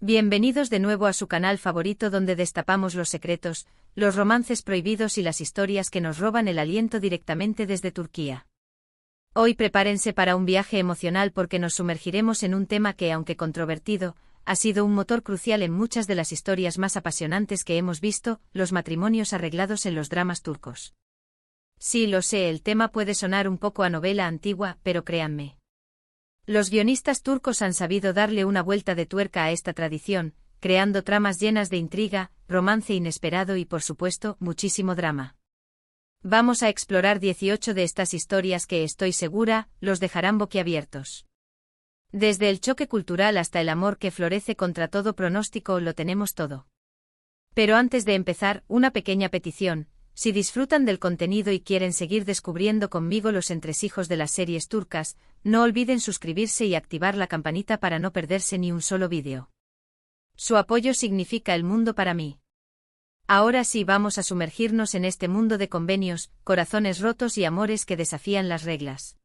Bienvenidos de nuevo a su canal favorito donde destapamos los secretos, los romances prohibidos y las historias que nos roban el aliento directamente desde Turquía. Hoy prepárense para un viaje emocional porque nos sumergiremos en un tema que, aunque controvertido, ha sido un motor crucial en muchas de las historias más apasionantes que hemos visto, los matrimonios arreglados en los dramas turcos. Sí, lo sé, el tema puede sonar un poco a novela antigua, pero créanme. Los guionistas turcos han sabido darle una vuelta de tuerca a esta tradición, creando tramas llenas de intriga, romance inesperado y, por supuesto, muchísimo drama. Vamos a explorar 18 de estas historias que, estoy segura, los dejarán boquiabiertos. Desde el choque cultural hasta el amor que florece contra todo pronóstico, lo tenemos todo. Pero antes de empezar, una pequeña petición. Si disfrutan del contenido y quieren seguir descubriendo conmigo los entresijos de las series turcas, no olviden suscribirse y activar la campanita para no perderse ni un solo vídeo. Su apoyo significa el mundo para mí. Ahora sí, vamos a sumergirnos en este mundo de convenios, corazones rotos y amores que desafían las reglas.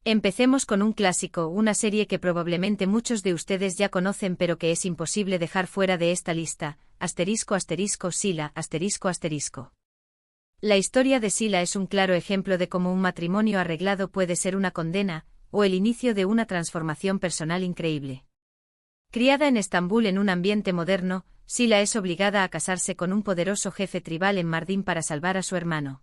Empecemos con un clásico, una serie que probablemente muchos de ustedes ya conocen pero que es imposible dejar fuera de esta lista, **Sila**. La historia de Sila es un claro ejemplo de cómo un matrimonio arreglado puede ser una condena, o el inicio de una transformación personal increíble. Criada en Estambul en un ambiente moderno, Sila es obligada a casarse con un poderoso jefe tribal en Mardin para salvar a su hermano.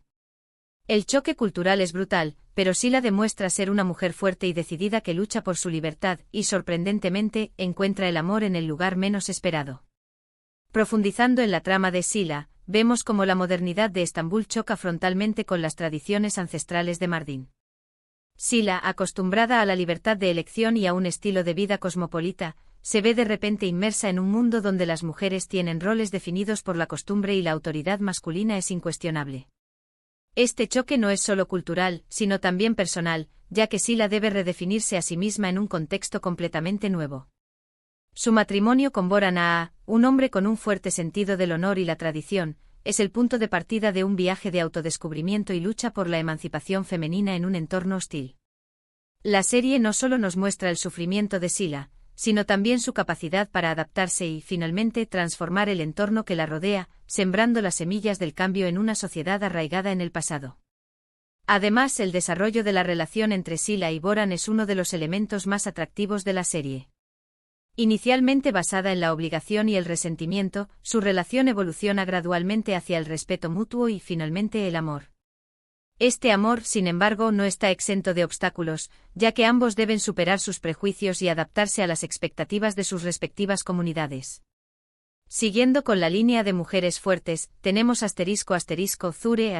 El choque cultural es brutal, pero Sila demuestra ser una mujer fuerte y decidida que lucha por su libertad y, sorprendentemente, encuentra el amor en el lugar menos esperado. Profundizando en la trama de Sila, vemos cómo la modernidad de Estambul choca frontalmente con las tradiciones ancestrales de Mardin. Sila, acostumbrada a la libertad de elección y a un estilo de vida cosmopolita, se ve de repente inmersa en un mundo donde las mujeres tienen roles definidos por la costumbre y la autoridad masculina es incuestionable. Este choque no es solo cultural, sino también personal, ya que Sila debe redefinirse a sí misma en un contexto completamente nuevo. Su matrimonio con Boran Ağa, un hombre con un fuerte sentido del honor y la tradición, es el punto de partida de un viaje de autodescubrimiento y lucha por la emancipación femenina en un entorno hostil. La serie no solo nos muestra el sufrimiento de Sila, sino también su capacidad para adaptarse y, finalmente, transformar el entorno que la rodea, sembrando las semillas del cambio en una sociedad arraigada en el pasado. Además, el desarrollo de la relación entre Sila y Boran es uno de los elementos más atractivos de la serie. Inicialmente basada en la obligación y el resentimiento, su relación evoluciona gradualmente hacia el respeto mutuo y, finalmente, el amor. Este amor, sin embargo, no está exento de obstáculos, ya que ambos deben superar sus prejuicios y adaptarse a las expectativas de sus respectivas comunidades. Siguiendo con la línea de mujeres fuertes, tenemos **Zure**.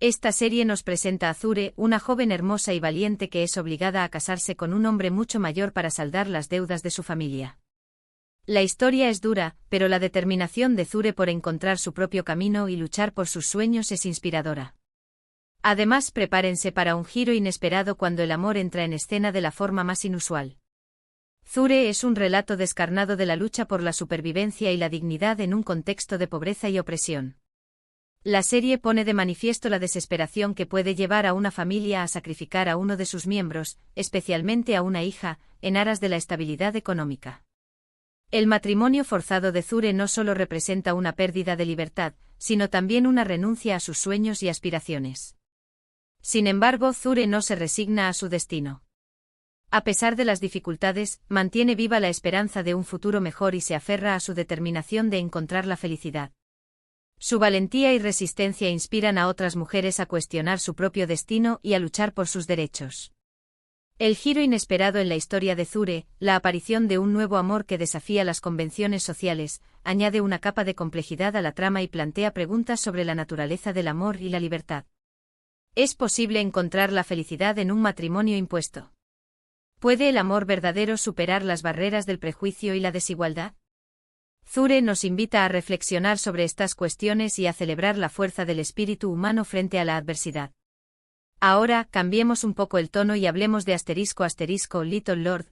Esta serie nos presenta a Zure, una joven hermosa y valiente que es obligada a casarse con un hombre mucho mayor para saldar las deudas de su familia. La historia es dura, pero la determinación de Zure por encontrar su propio camino y luchar por sus sueños es inspiradora. Además, prepárense para un giro inesperado cuando el amor entra en escena de la forma más inusual. Zure es un relato descarnado de la lucha por la supervivencia y la dignidad en un contexto de pobreza y opresión. La serie pone de manifiesto la desesperación que puede llevar a una familia a sacrificar a uno de sus miembros, especialmente a una hija, en aras de la estabilidad económica. El matrimonio forzado de Zure no solo representa una pérdida de libertad, sino también una renuncia a sus sueños y aspiraciones. Sin embargo, Zure no se resigna a su destino. A pesar de las dificultades, mantiene viva la esperanza de un futuro mejor y se aferra a su determinación de encontrar la felicidad. Su valentía y resistencia inspiran a otras mujeres a cuestionar su propio destino y a luchar por sus derechos. El giro inesperado en la historia de Zure, la aparición de un nuevo amor que desafía las convenciones sociales, añade una capa de complejidad a la trama y plantea preguntas sobre la naturaleza del amor y la libertad. ¿Es posible encontrar la felicidad en un matrimonio impuesto? ¿Puede el amor verdadero superar las barreras del prejuicio y la desigualdad? Zure nos invita a reflexionar sobre estas cuestiones y a celebrar la fuerza del espíritu humano frente a la adversidad. Ahora, cambiemos un poco el tono y hablemos de **Little Lord*.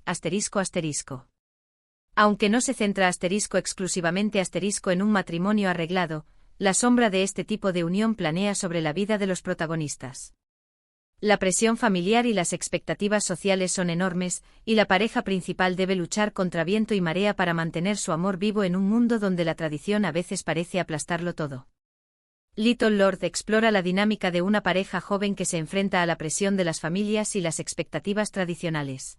Aunque no se centra exclusivamente en un matrimonio arreglado, la sombra de este tipo de unión planea sobre la vida de los protagonistas. La presión familiar y las expectativas sociales son enormes, y la pareja principal debe luchar contra viento y marea para mantener su amor vivo en un mundo donde la tradición a veces parece aplastarlo todo. Little Lord explora la dinámica de una pareja joven que se enfrenta a la presión de las familias y las expectativas tradicionales.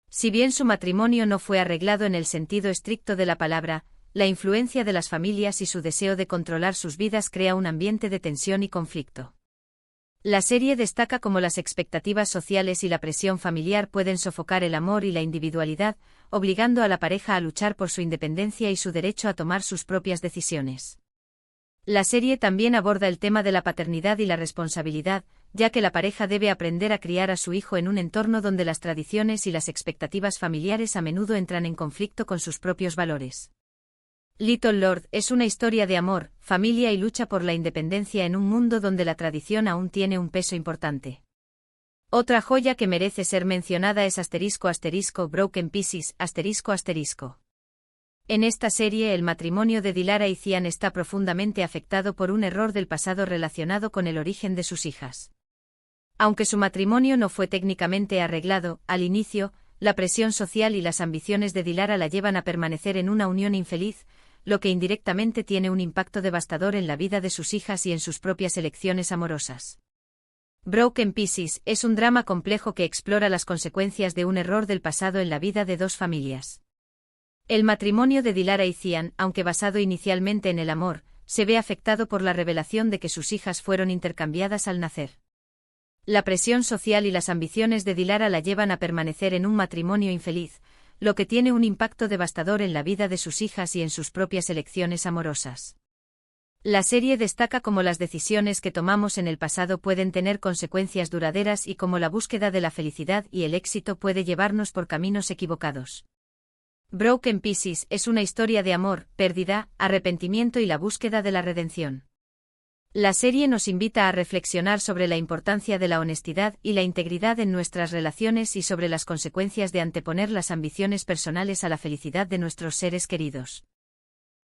Si bien su matrimonio no fue arreglado en el sentido estricto de la palabra, la influencia de las familias y su deseo de controlar sus vidas crea un ambiente de tensión y conflicto. La serie destaca cómo las expectativas sociales y la presión familiar pueden sofocar el amor y la individualidad, obligando a la pareja a luchar por su independencia y su derecho a tomar sus propias decisiones. La serie también aborda el tema de la paternidad y la responsabilidad, ya que la pareja debe aprender a criar a su hijo en un entorno donde las tradiciones y las expectativas familiares a menudo entran en conflicto con sus propios valores. Little Lord es una historia de amor, familia y lucha por la independencia en un mundo donde la tradición aún tiene un peso importante. Otra joya que merece ser mencionada es *** Broken Pieces ***. En esta serie el matrimonio de Dilara y Cian está profundamente afectado por un error del pasado relacionado con el origen de sus hijas. Aunque su matrimonio no fue técnicamente arreglado, al inicio, la presión social y las ambiciones de Dilara la llevan a permanecer en una unión infeliz, lo que indirectamente tiene un impacto devastador en la vida de sus hijas y en sus propias elecciones amorosas. Broken Pieces es un drama complejo que explora las consecuencias de un error del pasado en la vida de dos familias. El matrimonio de Dilara y Cian, aunque basado inicialmente en el amor, se ve afectado por la revelación de que sus hijas fueron intercambiadas al nacer. La presión social y las ambiciones de Dilara la llevan a permanecer en un matrimonio infeliz, lo que tiene un impacto devastador en la vida de sus hijas y en sus propias elecciones amorosas. La serie destaca cómo las decisiones que tomamos en el pasado pueden tener consecuencias duraderas y cómo la búsqueda de la felicidad y el éxito puede llevarnos por caminos equivocados. Broken Pieces es una historia de amor, pérdida, arrepentimiento y la búsqueda de la redención. La serie nos invita a reflexionar sobre la importancia de la honestidad y la integridad en nuestras relaciones y sobre las consecuencias de anteponer las ambiciones personales a la felicidad de nuestros seres queridos.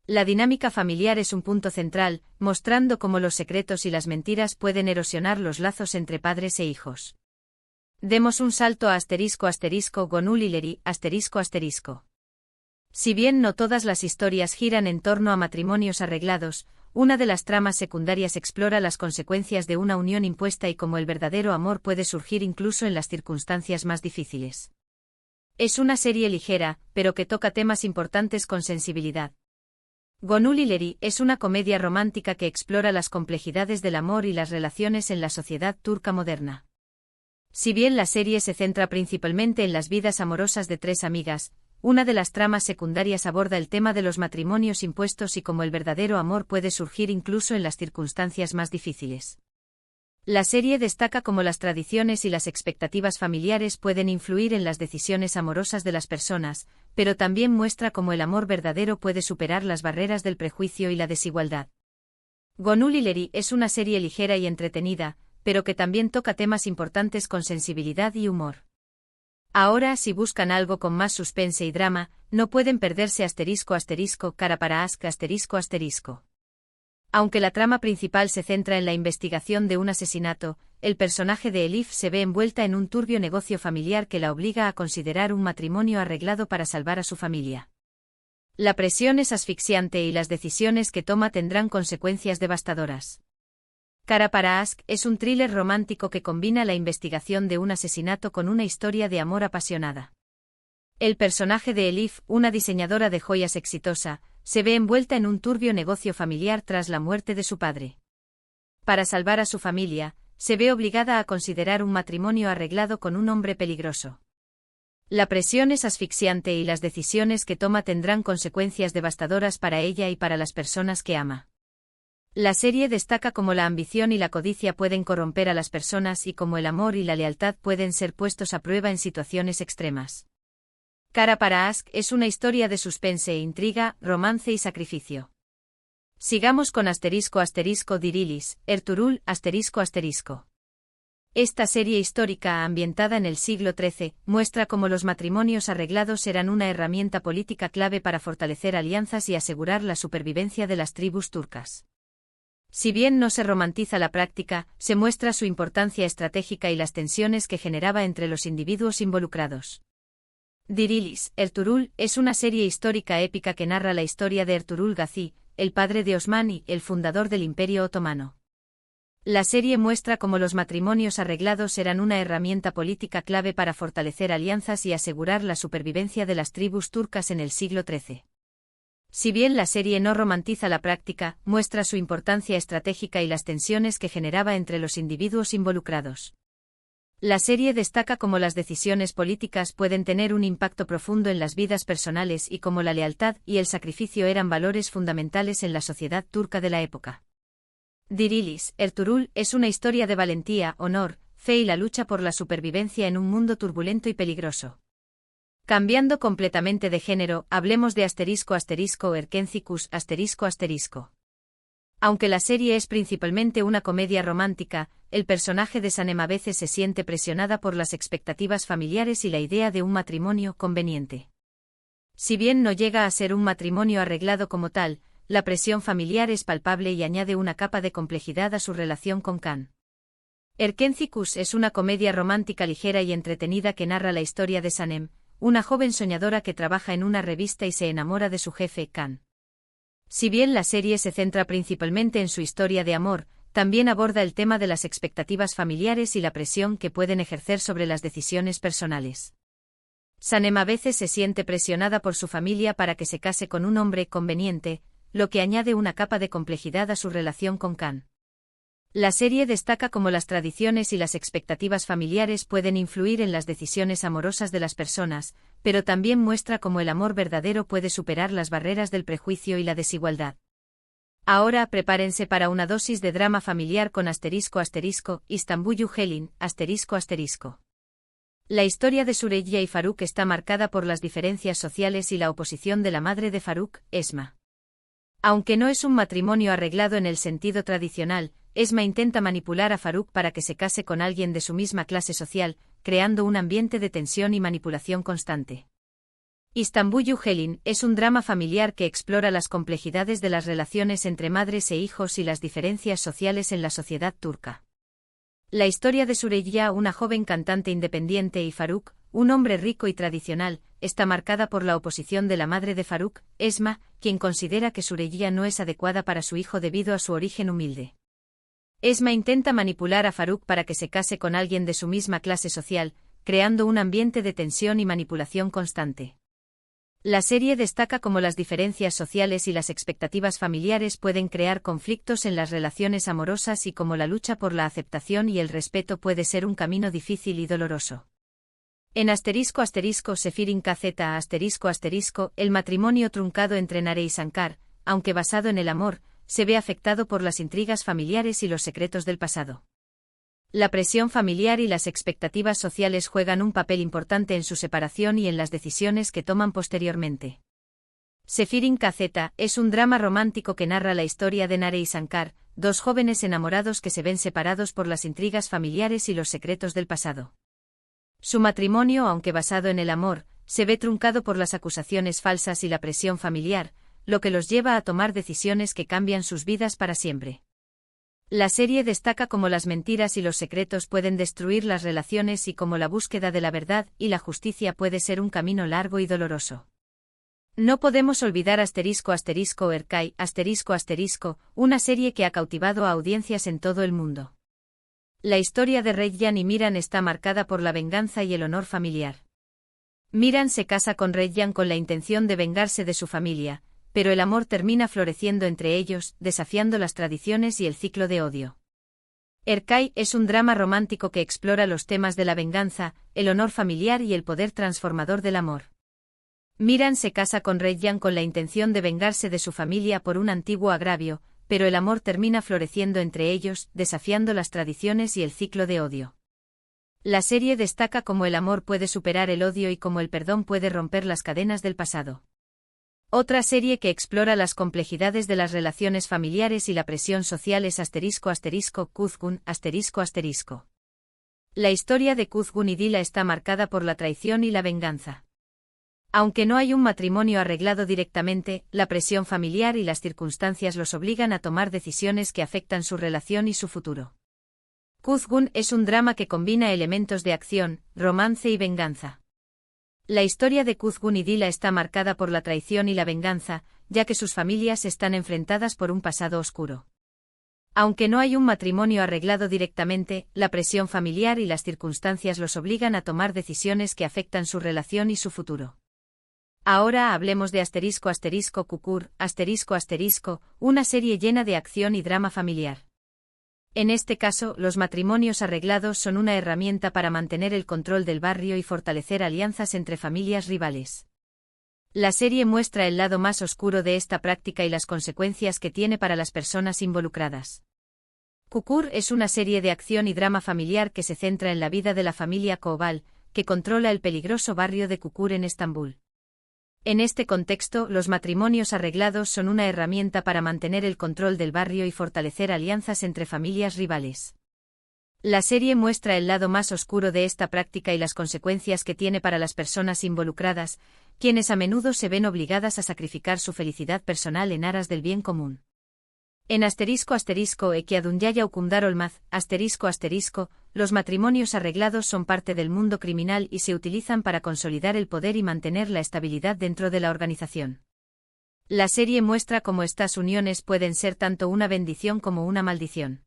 La dinámica familiar es un punto central, mostrando cómo los secretos y las mentiras pueden erosionar los lazos entre padres e hijos. Demos un salto a *** Gonulillery ***. Si bien no todas las historias giran en torno a matrimonios arreglados, una de las tramas secundarias explora las consecuencias de una unión impuesta y cómo el verdadero amor puede surgir incluso en las circunstancias más difíciles. Es una serie ligera, pero que toca temas importantes con sensibilidad. Gonulillery es una comedia romántica que explora las complejidades del amor y las relaciones en la sociedad turca moderna. Si bien la serie se centra principalmente en las vidas amorosas de tres amigas, una de las tramas secundarias aborda el tema de los matrimonios impuestos y cómo el verdadero amor puede surgir incluso en las circunstancias más difíciles. La serie destaca cómo las tradiciones y las expectativas familiares pueden influir en las decisiones amorosas de las personas, pero también muestra cómo el amor verdadero puede superar las barreras del prejuicio y la desigualdad. Gonulillery es una serie ligera y entretenida, pero que también toca temas importantes con sensibilidad y humor. Ahora, si buscan algo con más suspense y drama, no pueden perderse *** Cara para Ask ***. Aunque la trama principal se centra en la investigación de un asesinato, el personaje de Elif se ve envuelta en un turbio negocio familiar que la obliga a considerar un matrimonio arreglado para salvar a su familia. La presión es asfixiante y las decisiones que toma tendrán consecuencias devastadoras. Cara para Ask es un thriller romántico que combina la investigación de un asesinato con una historia de amor apasionada. El personaje de Elif, una diseñadora de joyas exitosa, se ve envuelta en un turbio negocio familiar tras la muerte de su padre. Para salvar a su familia, se ve obligada a considerar un matrimonio arreglado con un hombre peligroso. La presión es asfixiante y las decisiones que toma tendrán consecuencias devastadoras para ella y para las personas que ama. La serie destaca cómo la ambición y la codicia pueden corromper a las personas y cómo el amor y la lealtad pueden ser puestos a prueba en situaciones extremas. Cara para Ask es una historia de suspense e intriga, romance y sacrificio. Sigamos con *** Ertuğrul ***. Esta serie histórica ambientada en el siglo XIII muestra cómo los matrimonios arreglados eran una herramienta política clave para fortalecer alianzas y asegurar la supervivencia de las tribus turcas. Si bien no se romantiza la práctica, se muestra su importancia estratégica y las tensiones que generaba entre los individuos involucrados. Dirilis, Ertuğrul, es una serie histórica épica que narra la historia de Ertuğrul Gazi, el padre de Osman y el fundador del Imperio Otomano. La serie muestra cómo los matrimonios arreglados eran una herramienta política clave para fortalecer alianzas y asegurar la supervivencia de las tribus turcas en el siglo XIII. Si bien la serie no romantiza la práctica, muestra su importancia estratégica y las tensiones que generaba entre los individuos involucrados. La serie destaca cómo las decisiones políticas pueden tener un impacto profundo en las vidas personales y cómo la lealtad y el sacrificio eran valores fundamentales en la sociedad turca de la época. Dirilis, Ertuğrul, es una historia de valentía, honor, fe y la lucha por la supervivencia en un mundo turbulento y peligroso. Cambiando completamente de género, hablemos de Erkencikus. Aunque la serie es principalmente una comedia romántica, el personaje de Sanem a veces se siente presionada por las expectativas familiares y la idea de un matrimonio conveniente. Si bien no llega a ser un matrimonio arreglado como tal, la presión familiar es palpable y añade una capa de complejidad a su relación con Can. Erkencikus es una comedia romántica ligera y entretenida que narra la historia de Sanem, una joven soñadora que trabaja en una revista y se enamora de su jefe, Can. Si bien la serie se centra principalmente en su historia de amor, también aborda el tema de las expectativas familiares y la presión que pueden ejercer sobre las decisiones personales. Sanem a veces se siente presionada por su familia para que se case con un hombre conveniente, lo que añade una capa de complejidad a su relación con Can. La serie destaca cómo las tradiciones y las expectativas familiares pueden influir en las decisiones amorosas de las personas, pero también muestra cómo el amor verdadero puede superar las barreras del prejuicio y la desigualdad. Ahora prepárense para una dosis de drama familiar con Istanbul'u Helin, La historia de Süreyya y Faruk está marcada por las diferencias sociales y la oposición de la madre de Faruk, Esma. Aunque no es un matrimonio arreglado en el sentido tradicional, Esma intenta manipular a Faruk para que se case con alguien de su misma clase social, creando un ambiente de tensión y manipulación constante. Istanbul'u Helin es un drama familiar que explora las complejidades de las relaciones entre madres e hijos y las diferencias sociales en la sociedad turca. La historia de Süreyya, una joven cantante independiente, y Faruk, un hombre rico y tradicional, está marcada por la oposición de la madre de Faruk, Esma, quien considera que Süreyya no es adecuada para su hijo debido a su origen humilde. Esma intenta manipular a Faruk para que se case con alguien de su misma clase social, creando un ambiente de tensión y manipulación constante. La serie destaca cómo las diferencias sociales y las expectativas familiares pueden crear conflictos en las relaciones amorosas y cómo la lucha por la aceptación y el respeto puede ser un camino difícil y doloroso. En Sefirin KZ el matrimonio truncado entre Nare y Sankar, aunque basado en el amor, se ve afectado por las intrigas familiares y los secretos del pasado. La presión familiar y las expectativas sociales juegan un papel importante en su separación y en las decisiones que toman posteriormente. Sefirin KZ es un drama romántico que narra la historia de Nare y Sankar, dos jóvenes enamorados que se ven separados por las intrigas familiares y los secretos del pasado. Su matrimonio, aunque basado en el amor, se ve truncado por las acusaciones falsas y la presión familiar, lo que los lleva a tomar decisiones que cambian sus vidas para siempre. La serie destaca cómo las mentiras y los secretos pueden destruir las relaciones y cómo la búsqueda de la verdad y la justicia puede ser un camino largo y doloroso. No podemos olvidar Erkay, una serie que ha cautivado a audiencias en todo el mundo. La historia de Reyyan y Miran está marcada por la venganza y el honor familiar. Miran se casa con Reyyan con la intención de vengarse de su familia, pero el amor termina floreciendo entre ellos, desafiando las tradiciones y el ciclo de odio. Erkay es un drama romántico que explora los temas de la venganza, el honor familiar y el poder transformador del amor. Miran se casa con Reyyan con la intención de vengarse de su familia por un antiguo agravio, pero el amor termina floreciendo entre ellos, desafiando las tradiciones y el ciclo de odio. La serie destaca cómo el amor puede superar el odio y cómo el perdón puede romper las cadenas del pasado. Otra serie que explora las complejidades de las relaciones familiares y la presión social es Kuzgun. La historia de Kuzgun y Dila está marcada por la traición y la venganza. Aunque no hay un matrimonio arreglado directamente, la presión familiar y las circunstancias los obligan a tomar decisiones que afectan su relación y su futuro. Kuzgun es un drama que combina elementos de acción, romance y venganza. La historia de Kuzgun y Dila está marcada por la traición y la venganza, ya que sus familias están enfrentadas por un pasado oscuro. Aunque no hay un matrimonio arreglado directamente, la presión familiar y las circunstancias los obligan a tomar decisiones que afectan su relación y su futuro. Ahora hablemos de **Kukur**, una serie llena de acción y drama familiar. En este caso, los matrimonios arreglados son una herramienta para mantener el control del barrio y fortalecer alianzas entre familias rivales. La serie muestra el lado más oscuro de esta práctica y las consecuencias que tiene para las personas involucradas. Kukur es una serie de acción y drama familiar que se centra en la vida de la familia Koval, que controla el peligroso barrio de Kukur en Estambul. En este contexto, los matrimonios arreglados son una herramienta para mantener el control del barrio y fortalecer alianzas entre familias rivales. La serie muestra el lado más oscuro de esta práctica y las consecuencias que tiene para las personas involucradas, quienes a menudo se ven obligadas a sacrificar su felicidad personal en aras del bien común. En **Ekiadunyaya Ukumdarolmaz, los matrimonios arreglados son parte del mundo criminal y se utilizan para consolidar el poder y mantener la estabilidad dentro de la organización. La serie muestra cómo estas uniones pueden ser tanto una bendición como una maldición.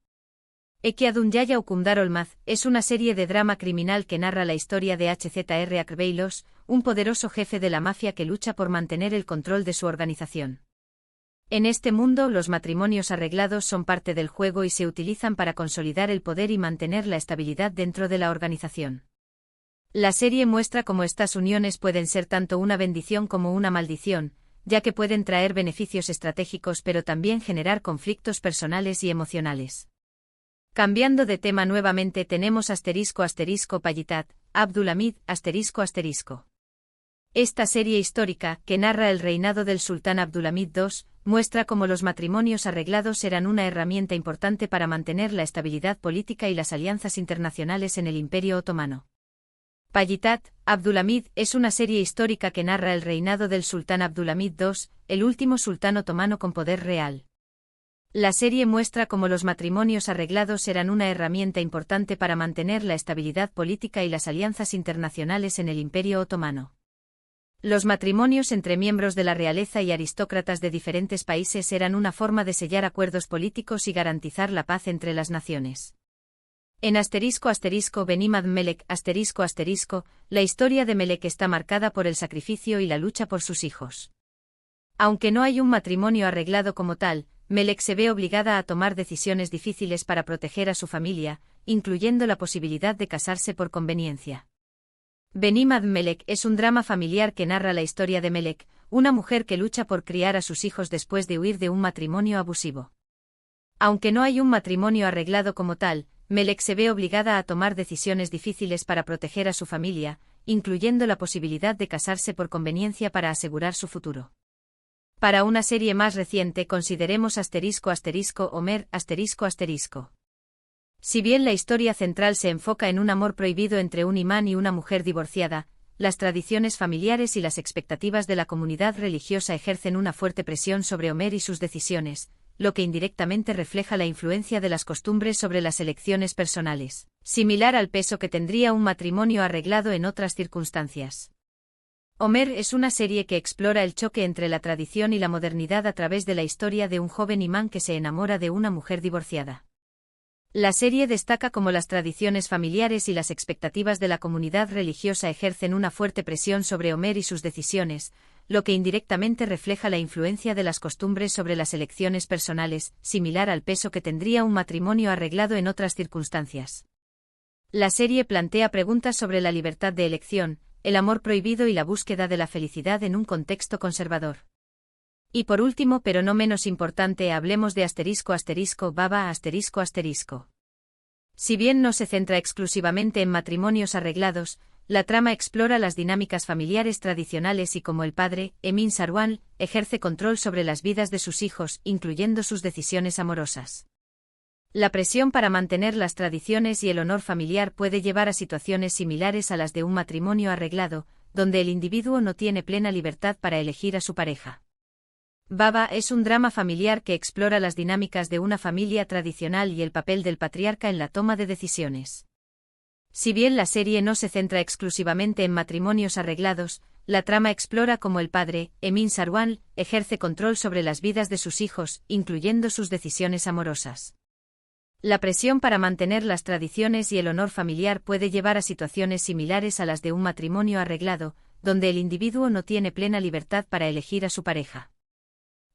Ekiadunyaya Ukumdarolmaz es una serie de drama criminal que narra la historia de H.Z.R. Akbeylos, un poderoso jefe de la mafia que lucha por mantener el control de su organización. En este mundo, los matrimonios arreglados son parte del juego y se utilizan para consolidar el poder y mantener la estabilidad dentro de la organización. La serie muestra cómo estas uniones pueden ser tanto una bendición como una maldición, ya que pueden traer beneficios estratégicos pero también generar conflictos personales y emocionales. Cambiando de tema nuevamente tenemos **Payitat, Abdulhamid, **. Esta serie histórica, que narra el reinado del sultán Abdulhamid II, muestra cómo los matrimonios arreglados eran una herramienta importante para mantener la estabilidad política y las alianzas internacionales en el Imperio Otomano. Payitat, Abdulhamid es una serie histórica que narra el reinado del sultán Abdulhamid II, el último sultán otomano con poder real. La serie muestra cómo los matrimonios arreglados eran una herramienta importante para mantener la estabilidad política y las alianzas internacionales en el Imperio Otomano. Los matrimonios entre miembros de la realeza y aristócratas de diferentes países eran una forma de sellar acuerdos políticos y garantizar la paz entre las naciones. En **Benimad Melek la historia de Melek está marcada por el sacrificio y la lucha por sus hijos. Aunque no hay un matrimonio arreglado como tal, Melek se ve obligada a tomar decisiones difíciles para proteger a su familia, incluyendo la posibilidad de casarse por conveniencia. Benimad Melek es un drama familiar que narra la historia de Melek, una mujer que lucha por criar a sus hijos después de huir de un matrimonio abusivo. Aunque no hay un matrimonio arreglado como tal, Melek se ve obligada a tomar decisiones difíciles para proteger a su familia, incluyendo la posibilidad de casarse por conveniencia para asegurar su futuro. Para una serie más reciente consideremos **Homer. Si bien la historia central se enfoca en un amor prohibido entre un imán y una mujer divorciada, las tradiciones familiares y las expectativas de la comunidad religiosa ejercen una fuerte presión sobre Homer y sus decisiones, lo que indirectamente refleja la influencia de las costumbres sobre las elecciones personales, similar al peso que tendría un matrimonio arreglado en otras circunstancias. Homer es una serie que explora el choque entre la tradición y la modernidad a través de la historia de un joven imán que se enamora de una mujer divorciada. La serie destaca cómo las tradiciones familiares y las expectativas de la comunidad religiosa ejercen una fuerte presión sobre Homer y sus decisiones, lo que indirectamente refleja la influencia de las costumbres sobre las elecciones personales, similar al peso que tendría un matrimonio arreglado en otras circunstancias. La serie plantea preguntas sobre la libertad de elección, el amor prohibido y la búsqueda de la felicidad en un contexto conservador. Y por último, pero no menos importante, hablemos de **Baba**. Si bien no se centra exclusivamente en matrimonios arreglados, la trama explora las dinámicas familiares tradicionales y cómo el padre, Emin Sarwan, ejerce control sobre las vidas de sus hijos, incluyendo sus decisiones amorosas. La presión para mantener las tradiciones y el honor familiar puede llevar a situaciones similares a las de un matrimonio arreglado, donde el individuo no tiene plena libertad para elegir a su pareja. Baba es un drama familiar que explora las dinámicas de una familia tradicional y el papel del patriarca en la toma de decisiones. Si bien la serie no se centra exclusivamente en matrimonios arreglados, la trama explora cómo el padre, Emin Sarwan, ejerce control sobre las vidas de sus hijos, incluyendo sus decisiones amorosas. La presión para mantener las tradiciones y el honor familiar puede llevar a situaciones similares a las de un matrimonio arreglado, donde el individuo no tiene plena libertad para elegir a su pareja.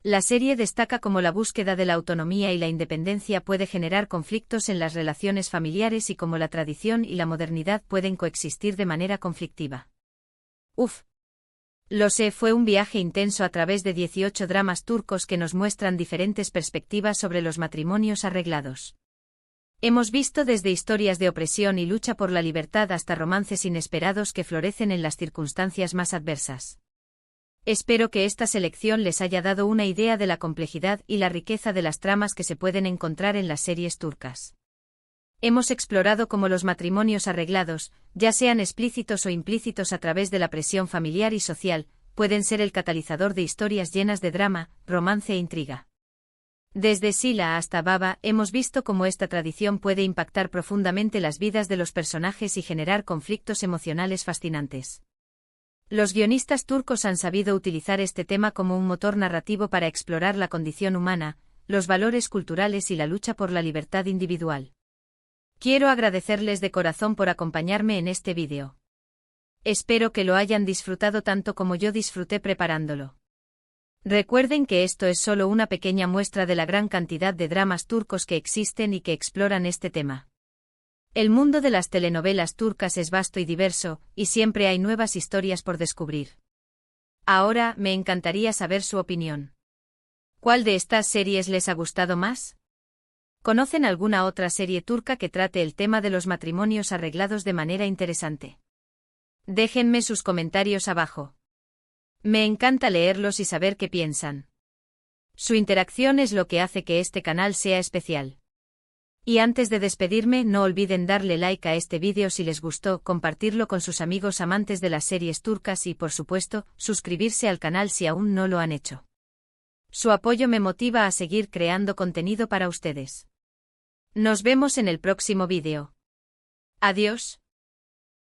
La serie destaca cómo la búsqueda de la autonomía y la independencia puede generar conflictos en las relaciones familiares y cómo la tradición y la modernidad pueden coexistir de manera conflictiva. Uf. Lo sé, fue un viaje intenso a través de 18 dramas turcos que nos muestran diferentes perspectivas sobre los matrimonios arreglados. Hemos visto desde historias de opresión y lucha por la libertad hasta romances inesperados que florecen en las circunstancias más adversas. Espero que esta selección les haya dado una idea de la complejidad y la riqueza de las tramas que se pueden encontrar en las series turcas. Hemos explorado cómo los matrimonios arreglados, ya sean explícitos o implícitos a través de la presión familiar y social, pueden ser el catalizador de historias llenas de drama, romance e intriga. Desde Sila hasta Baba, hemos visto cómo esta tradición puede impactar profundamente las vidas de los personajes y generar conflictos emocionales fascinantes. Los guionistas turcos han sabido utilizar este tema como un motor narrativo para explorar la condición humana, los valores culturales y la lucha por la libertad individual. Quiero agradecerles de corazón por acompañarme en este vídeo. Espero que lo hayan disfrutado tanto como yo disfruté preparándolo. Recuerden que esto es solo una pequeña muestra de la gran cantidad de dramas turcos que existen y que exploran este tema. El mundo de las telenovelas turcas es vasto y diverso, y siempre hay nuevas historias por descubrir. Ahora, me encantaría saber su opinión. ¿Cuál de estas series les ha gustado más? ¿Conocen alguna otra serie turca que trate el tema de los matrimonios arreglados de manera interesante? Déjenme sus comentarios abajo. Me encanta leerlos y saber qué piensan. Su interacción es lo que hace que este canal sea especial. Y antes de despedirme, no olviden darle like a este vídeo si les gustó, compartirlo con sus amigos amantes de las series turcas y, por supuesto, suscribirse al canal si aún no lo han hecho. Su apoyo me motiva a seguir creando contenido para ustedes. Nos vemos en el próximo vídeo. Adiós.